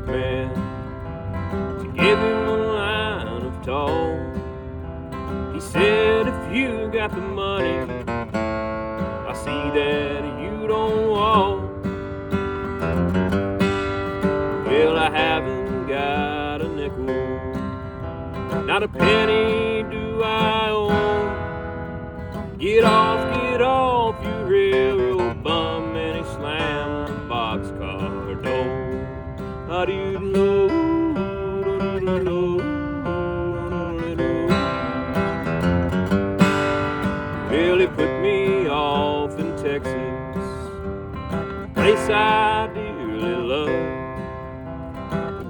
big man to give him a line of talk. He said, if you got the money, I see that you don't walk. Well, I haven't got a nickel, not a penny do I own. Get off, you railroad bum. And he slammed the boxcar door. Well, he put me off in Texas, a place I dearly love.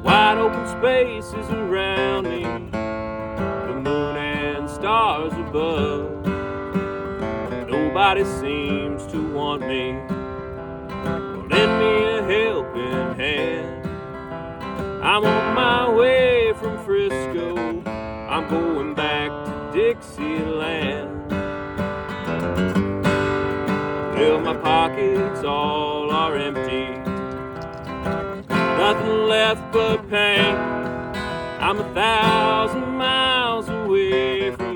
Wide open spaces around me, the moon and stars above. Nobody seems to want me or lend me a helping hand. I'm on my way from Frisco, I'm going back to Dixieland. Well, my pockets all are empty, nothing left but pain. I'm 1,000 miles away from